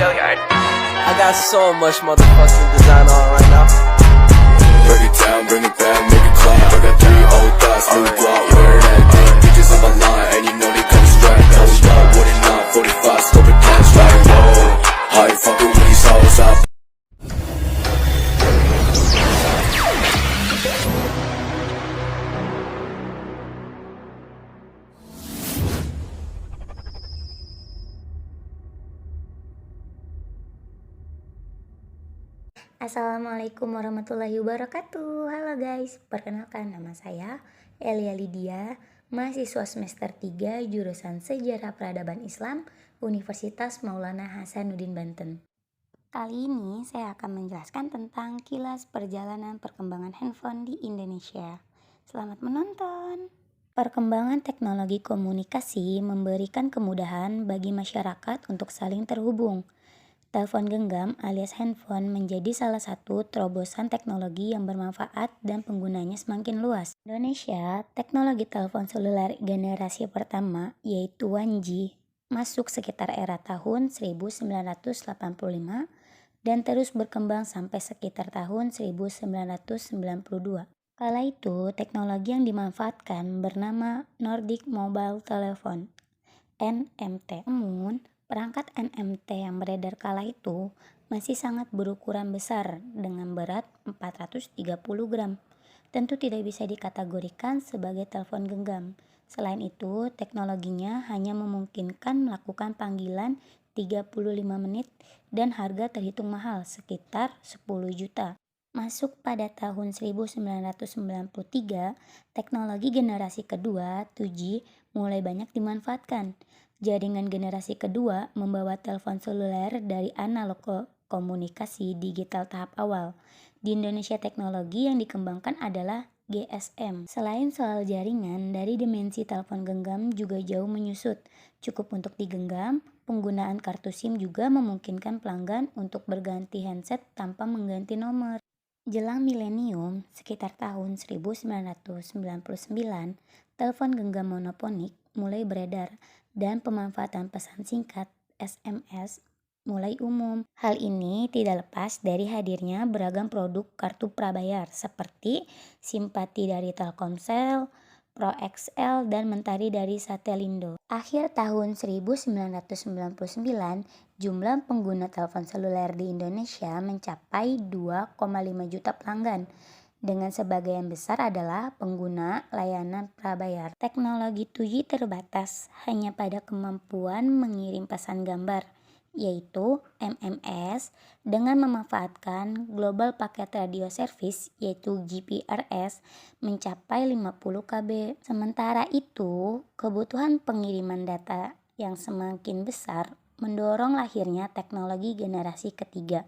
I got so much motherfucking design on right now. Break it down, bring it back, make it clap. I got 3 old thoughts, new block, where that thing. Bitches on my line, and you know they come straight. Hold up, what it not, 45, scope it cash like whoa. How you fucking with these hoes up? Assalamualaikum warahmatullahi wabarakatuh. Halo guys, perkenalkan nama saya Elia Lydia, mahasiswa semester 3 jurusan Sejarah Peradaban Islam Universitas Maulana Hasanuddin Banten. Kali ini saya akan menjelaskan tentang kilas perjalanan perkembangan handphone di Indonesia. Selamat menonton. Perkembangan teknologi komunikasi memberikan kemudahan bagi masyarakat untuk saling terhubung. Telepon genggam alias handphone menjadi salah satu terobosan teknologi yang bermanfaat dan penggunanya semakin luas. Indonesia, teknologi telepon seluler generasi pertama yaitu 1G masuk sekitar era tahun 1985 dan terus berkembang sampai sekitar tahun 1992. Kala itu, teknologi yang dimanfaatkan bernama Nordic Mobile Telephone (NMT). Namun, perangkat NMT yang beredar kala itu masih sangat berukuran besar dengan berat 430 gram. Tentu tidak bisa dikategorikan sebagai telepon genggam. Selain itu, teknologinya hanya memungkinkan melakukan panggilan 35 menit dan harga terhitung mahal sekitar 10 juta. Masuk pada tahun 1993, teknologi generasi kedua 2G mulai banyak dimanfaatkan. Jaringan generasi kedua membawa telepon seluler dari analog ke komunikasi digital tahap awal. Di Indonesia, teknologi yang dikembangkan adalah GSM. Selain soal jaringan, dari dimensi telepon genggam juga jauh menyusut. Cukup untuk digenggam, penggunaan kartu SIM juga memungkinkan pelanggan untuk berganti handset tanpa mengganti nomor. Jelang milenium, sekitar tahun 1999, telepon genggam monoponik mulai beredar dan pemanfaatan pesan singkat SMS mulai umum. Hal ini tidak lepas dari hadirnya beragam produk kartu prabayar seperti Simpati dari Telkomsel, Pro XL, dan Mentari dari Satellindo. Akhir tahun 1999, jumlah pengguna telepon seluler di Indonesia mencapai 2,5 juta pelanggan. Dengan sebagian besar adalah pengguna layanan prabayar. Teknologi 2G terbatas hanya pada kemampuan mengirim pesan gambar, yaitu MMS, dengan memanfaatkan Global Packet Radio Service, yaitu GPRS, mencapai 50 KB. Sementara itu, kebutuhan pengiriman data yang semakin besar mendorong lahirnya teknologi generasi ketiga,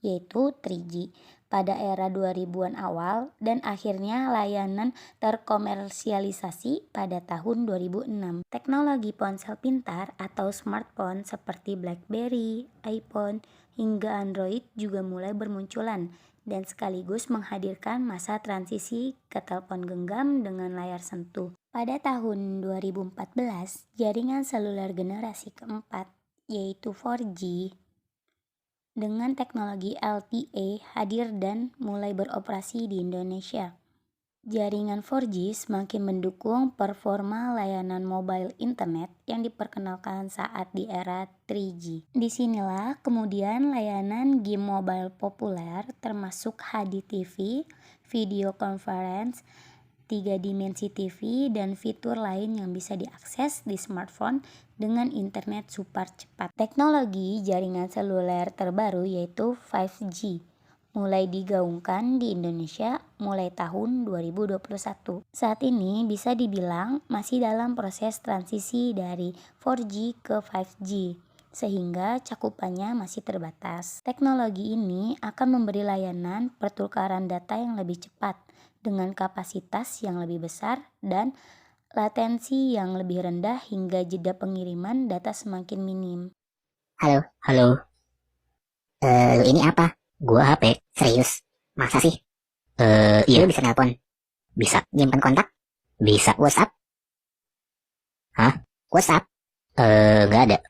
yaitu 3G. Pada era 2000-an awal dan akhirnya layanan terkomersialisasi pada tahun 2006. Teknologi ponsel pintar atau smartphone seperti BlackBerry, iPhone, hingga Android juga mulai bermunculan dan sekaligus menghadirkan masa transisi ke telepon genggam dengan layar sentuh. Pada tahun 2014, jaringan seluler generasi keempat yaitu 4G dengan teknologi LTE hadir dan mulai beroperasi di Indonesia. Jaringan 4G semakin mendukung performa layanan mobile internet yang diperkenalkan saat di era 3G. Disinilah kemudian layanan game mobile populer termasuk HDTV, video conference, 3 dimensi TV, dan fitur lain yang bisa diakses di smartphone dengan internet super cepat. Teknologi jaringan seluler terbaru yaitu 5G mulai digaungkan di Indonesia mulai tahun 2021. Saat ini bisa dibilang masih dalam proses transisi dari 4G ke 5G, sehingga cakupannya masih terbatas. Teknologi ini akan memberi layanan pertukaran data yang lebih cepat, dengan kapasitas yang lebih besar dan latensi yang lebih rendah hingga jeda pengiriman data semakin minim. Halo. Lu ini apa? Gua HP. Serius? Masa sih? Iya. Lu bisa nelpon? Bisa. Nyimpen kontak? Bisa. WhatsApp? Hah? WhatsApp? Nggak ada.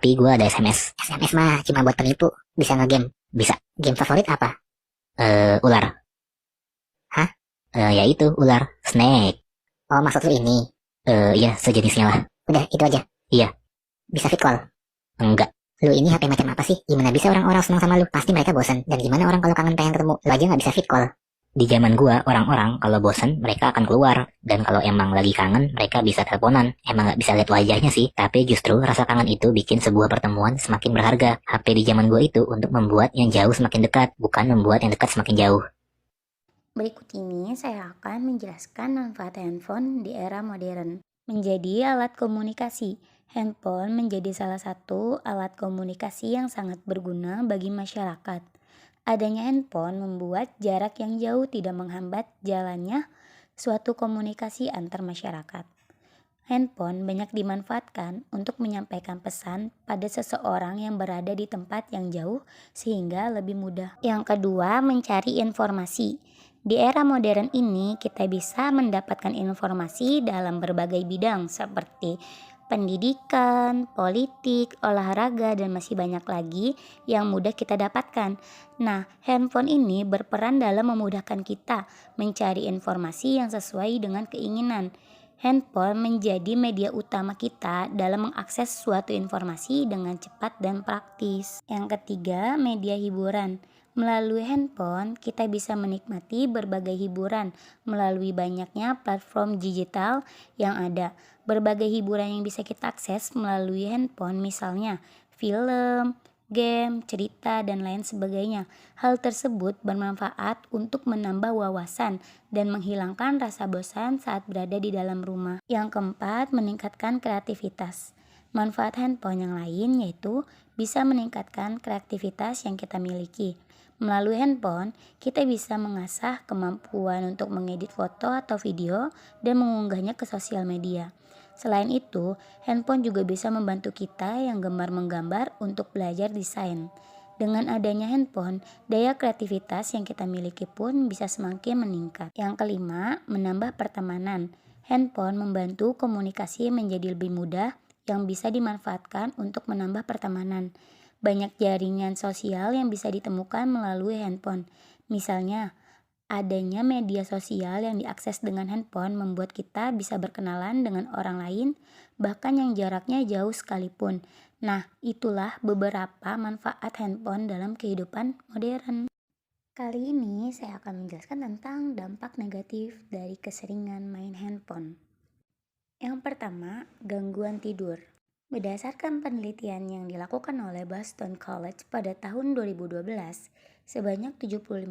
tapi gue ada SMS. SMS mah cuma buat penipu. Bisa ngegame. Bisa. Game favorit apa? Ular. Hah? Ya itu, ular. Snake. Oh, maksud lu ini? Iya, sejenisnya lah. Udah, itu aja? Iya. Bisa fit call? Enggak. Lu ini HP macam apa sih? Gimana bisa orang-orang senang sama lu? Pasti mereka bosan. Dan gimana orang kalau kangen pengen ketemu? Lu aja nggak bisa fit call. Di zaman gua, orang-orang kalau bosan mereka akan keluar. Dan kalau emang lagi kangen, mereka bisa teleponan. Emang nggak bisa lihat wajahnya sih. Tapi justru rasa kangen itu bikin sebuah pertemuan semakin berharga. HP di zaman gua itu untuk membuat yang jauh semakin dekat, bukan membuat yang dekat semakin jauh. Berikut ini saya akan menjelaskan manfaat handphone di era modern. Menjadi alat komunikasi. Handphone menjadi salah satu alat komunikasi yang sangat berguna bagi masyarakat. Adanya handphone membuat jarak yang jauh tidak menghambat jalannya suatu komunikasi antar masyarakat. Handphone banyak dimanfaatkan untuk menyampaikan pesan pada seseorang yang berada di tempat yang jauh sehingga lebih mudah. Yang kedua, mencari informasi. Di era modern ini, kita bisa mendapatkan informasi dalam berbagai bidang seperti pendidikan, politik, olahraga, dan masih banyak lagi yang mudah kita dapatkan. Nah, handphone ini berperan dalam memudahkan kita mencari informasi yang sesuai dengan keinginan. Handphone menjadi media utama kita dalam mengakses suatu informasi dengan cepat dan praktis. Yang ketiga, media hiburan. Melalui handphone, kita bisa menikmati berbagai hiburan melalui banyaknya platform digital yang ada. Berbagai hiburan yang bisa kita akses melalui handphone, misalnya film, game, cerita, dan lain sebagainya. Hal tersebut bermanfaat untuk menambah wawasan dan menghilangkan rasa bosan saat berada di dalam rumah. Yang keempat, meningkatkan kreativitas. Manfaat handphone yang lain yaitu bisa meningkatkan kreativitas yang kita miliki. Melalui handphone, kita bisa mengasah kemampuan untuk mengedit foto atau video dan mengunggahnya ke sosial media. Selain itu, handphone juga bisa membantu kita yang gemar menggambar untuk belajar desain. Dengan adanya handphone, daya kreativitas yang kita miliki pun bisa semakin meningkat. Yang kelima, menambah pertemanan. Handphone membantu komunikasi menjadi lebih mudah yang bisa dimanfaatkan untuk menambah pertemanan. Banyak jaringan sosial yang bisa ditemukan melalui handphone. Misalnya, adanya media sosial yang diakses dengan handphone membuat kita bisa berkenalan dengan orang lain, bahkan yang jaraknya jauh sekalipun. Nah, itulah beberapa manfaat handphone dalam kehidupan modern. Kali ini saya akan menjelaskan tentang dampak negatif dari keseringan main handphone. Yang pertama, gangguan tidur. Berdasarkan penelitian yang dilakukan oleh Boston College pada tahun 2012, sebanyak 75%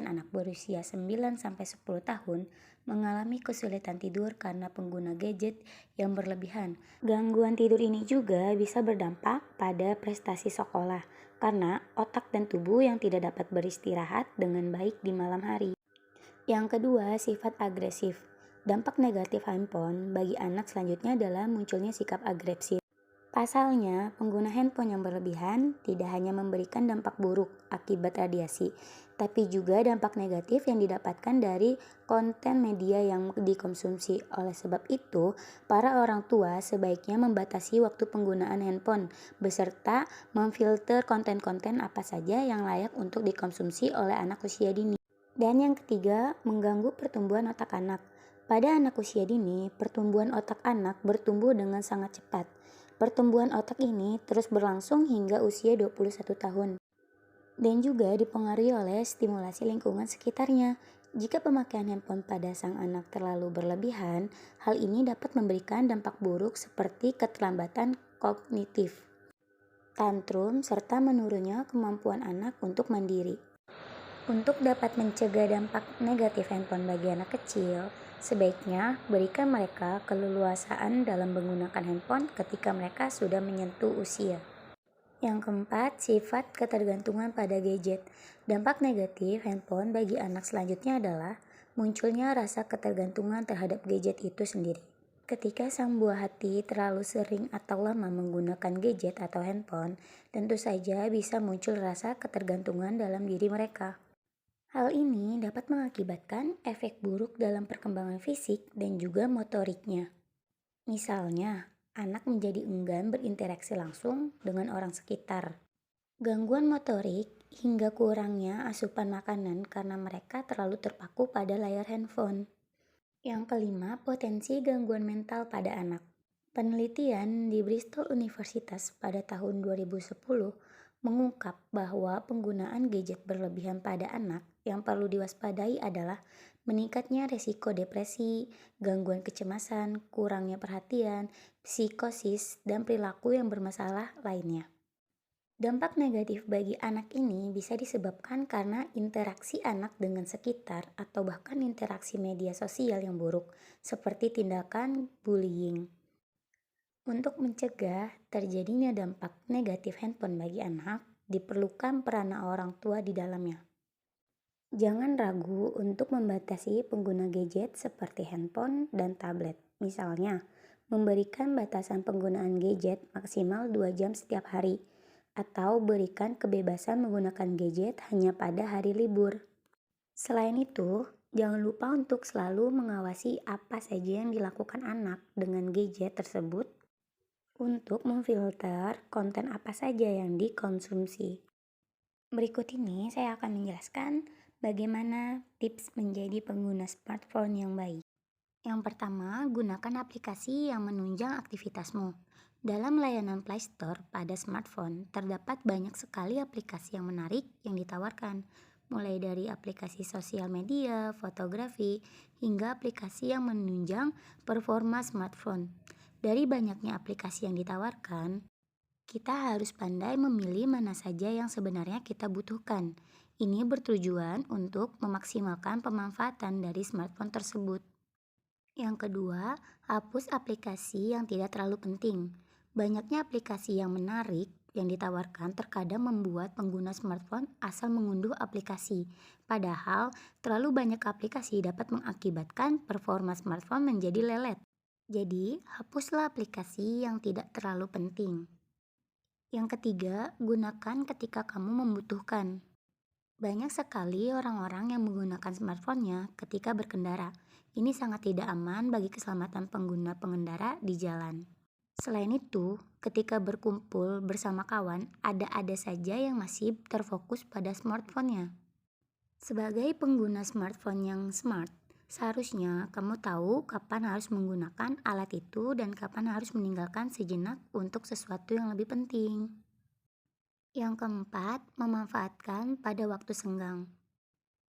anak berusia 9-10 tahun mengalami kesulitan tidur karena pengguna gadget yang berlebihan. Gangguan tidur ini juga bisa berdampak pada prestasi sekolah karena otak dan tubuh yang tidak dapat beristirahat dengan baik di malam hari. Yang kedua, sifat agresif. Dampak negatif handphone bagi anak selanjutnya adalah munculnya sikap agresif. Pasalnya, pengguna handphone yang berlebihan tidak hanya memberikan dampak buruk akibat radiasi, tapi juga dampak negatif yang didapatkan dari konten media yang dikonsumsi. Oleh sebab itu, para orang tua sebaiknya membatasi waktu penggunaan handphone, beserta memfilter konten-konten apa saja yang layak untuk dikonsumsi oleh anak usia dini. Dan yang ketiga, mengganggu pertumbuhan otak anak. Pada anak usia dini, pertumbuhan otak anak bertumbuh dengan sangat cepat. Pertumbuhan otak ini terus berlangsung hingga usia 21 tahun. Dan juga dipengaruhi oleh stimulasi lingkungan sekitarnya. Jika pemakaian handphone pada sang anak terlalu berlebihan, hal ini dapat memberikan dampak buruk seperti keterlambatan kognitif, tantrum, serta menurunnya kemampuan anak untuk mandiri. Untuk dapat mencegah dampak negatif handphone bagi anak kecil, sebaiknya berikan mereka keleluasaan dalam menggunakan handphone ketika mereka sudah menyentuh usia. Yang keempat, sifat ketergantungan pada gadget. Dampak negatif handphone bagi anak selanjutnya adalah munculnya rasa ketergantungan terhadap gadget itu sendiri. Ketika sang buah hati terlalu sering atau lama menggunakan gadget atau handphone, tentu saja bisa muncul rasa ketergantungan dalam diri mereka. Hal ini dapat mengakibatkan efek buruk dalam perkembangan fisik dan juga motoriknya. Misalnya, anak menjadi enggan berinteraksi langsung dengan orang sekitar. Gangguan motorik hingga kurangnya asupan makanan karena mereka terlalu terpaku pada layar handphone. Yang kelima, potensi gangguan mental pada anak. Penelitian di Bristol Universitas pada tahun 2010 mengungkap bahwa penggunaan gadget berlebihan pada anak yang perlu diwaspadai adalah meningkatnya resiko depresi, gangguan kecemasan, kurangnya perhatian, psikosis, dan perilaku yang bermasalah lainnya. Dampak negatif bagi anak ini bisa disebabkan karena interaksi anak dengan sekitar atau bahkan interaksi media sosial yang buruk, seperti tindakan bullying. Untuk mencegah terjadinya dampak negatif handphone bagi anak, diperlukan peran orang tua di dalamnya. Jangan ragu untuk membatasi pengguna gadget seperti handphone dan tablet. Misalnya, memberikan batasan penggunaan gadget maksimal 2 jam setiap hari, atau berikan kebebasan menggunakan gadget hanya pada hari libur. Selain itu, jangan lupa untuk selalu mengawasi apa saja yang dilakukan anak dengan gadget tersebut untuk memfilter konten apa saja yang dikonsumsi. Berikut ini saya akan menjelaskan bagaimana tips menjadi pengguna smartphone yang baik. Yang pertama, gunakan aplikasi yang menunjang aktivitasmu. Dalam layanan Play Store pada smartphone, terdapat banyak sekali aplikasi yang menarik yang ditawarkan, mulai dari aplikasi sosial media, fotografi, hingga aplikasi yang menunjang performa smartphone. Dari banyaknya aplikasi yang ditawarkan, kita harus pandai memilih mana saja yang sebenarnya kita butuhkan. Ini bertujuan untuk memaksimalkan pemanfaatan dari smartphone tersebut. Yang kedua, hapus aplikasi yang tidak terlalu penting. Banyaknya aplikasi yang menarik yang ditawarkan terkadang membuat pengguna smartphone asal mengunduh aplikasi. Padahal, terlalu banyak aplikasi dapat mengakibatkan performa smartphone menjadi lelet. Jadi, hapuslah aplikasi yang tidak terlalu penting. Yang ketiga, gunakan ketika kamu membutuhkan. Banyak sekali orang-orang yang menggunakan smartphone-nya ketika berkendara. Ini sangat tidak aman bagi keselamatan pengguna pengendara di jalan. Selain itu, ketika berkumpul bersama kawan, ada saja yang masih terfokus pada smartphone-nya. Sebagai pengguna smartphone yang smart, seharusnya kamu tahu kapan harus menggunakan alat itu dan kapan harus meninggalkan sejenak untuk sesuatu yang lebih penting. Yang keempat, memanfaatkan pada waktu senggang.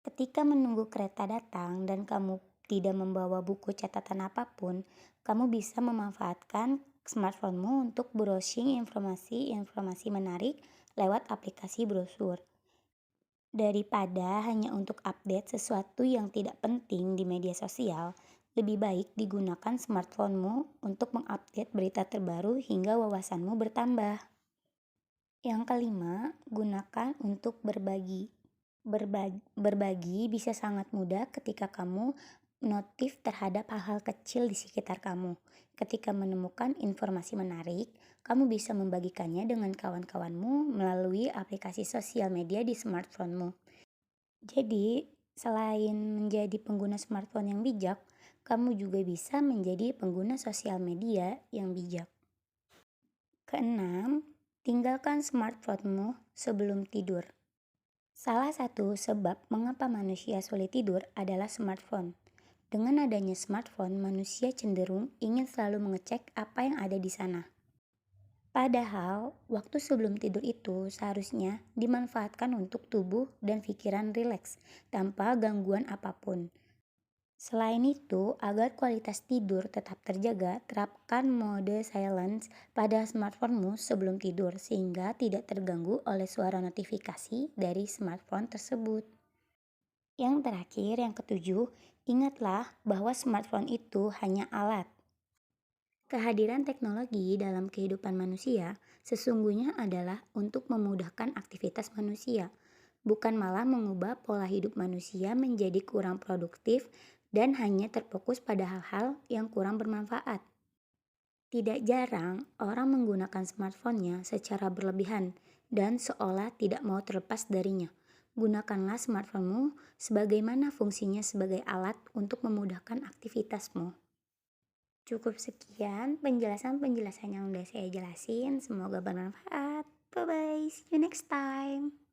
Ketika menunggu kereta datang dan kamu tidak membawa buku catatan apapun, kamu bisa memanfaatkan smartphone-mu untuk browsing informasi menarik lewat aplikasi brosur. Daripada hanya untuk update sesuatu yang tidak penting di media sosial, lebih baik digunakan smartphone-mu untuk mengupdate berita terbaru hingga wawasanmu bertambah. Yang kelima, gunakan untuk berbagi. Berbagi bisa sangat mudah ketika kamu notif terhadap hal-hal kecil di sekitar kamu. Ketika menemukan informasi menarik, kamu bisa membagikannya dengan kawan-kawanmu melalui aplikasi sosial media di smartphone-mu. Jadi, selain menjadi pengguna smartphone yang bijak, kamu juga bisa menjadi pengguna sosial media yang bijak. Keenam, tinggalkan smartphone-mu sebelum tidur. Salah satu sebab mengapa manusia sulit tidur adalah smartphone. Dengan adanya smartphone, manusia cenderung ingin selalu mengecek apa yang ada di sana. Padahal, waktu sebelum tidur itu seharusnya dimanfaatkan untuk tubuh dan pikiran rileks tanpa gangguan apapun. Selain itu, agar kualitas tidur tetap terjaga, terapkan mode silence pada smartphone-mu sebelum tidur sehingga tidak terganggu oleh suara notifikasi dari smartphone tersebut. Yang terakhir, yang ketujuh, ingatlah bahwa smartphone itu hanya alat. Kehadiran teknologi dalam kehidupan manusia sesungguhnya adalah untuk memudahkan aktivitas manusia, bukan malah mengubah pola hidup manusia menjadi kurang produktif dan hanya terfokus pada hal-hal yang kurang bermanfaat. Tidak jarang orang menggunakan smartphone-nya secara berlebihan dan seolah tidak mau terlepas darinya. Gunakanlah smartphone-mu sebagaimana fungsinya sebagai alat untuk memudahkan aktivitasmu. Cukup sekian penjelasan-penjelasan yang udah saya jelasin. Semoga bermanfaat. Bye-bye. See you next time.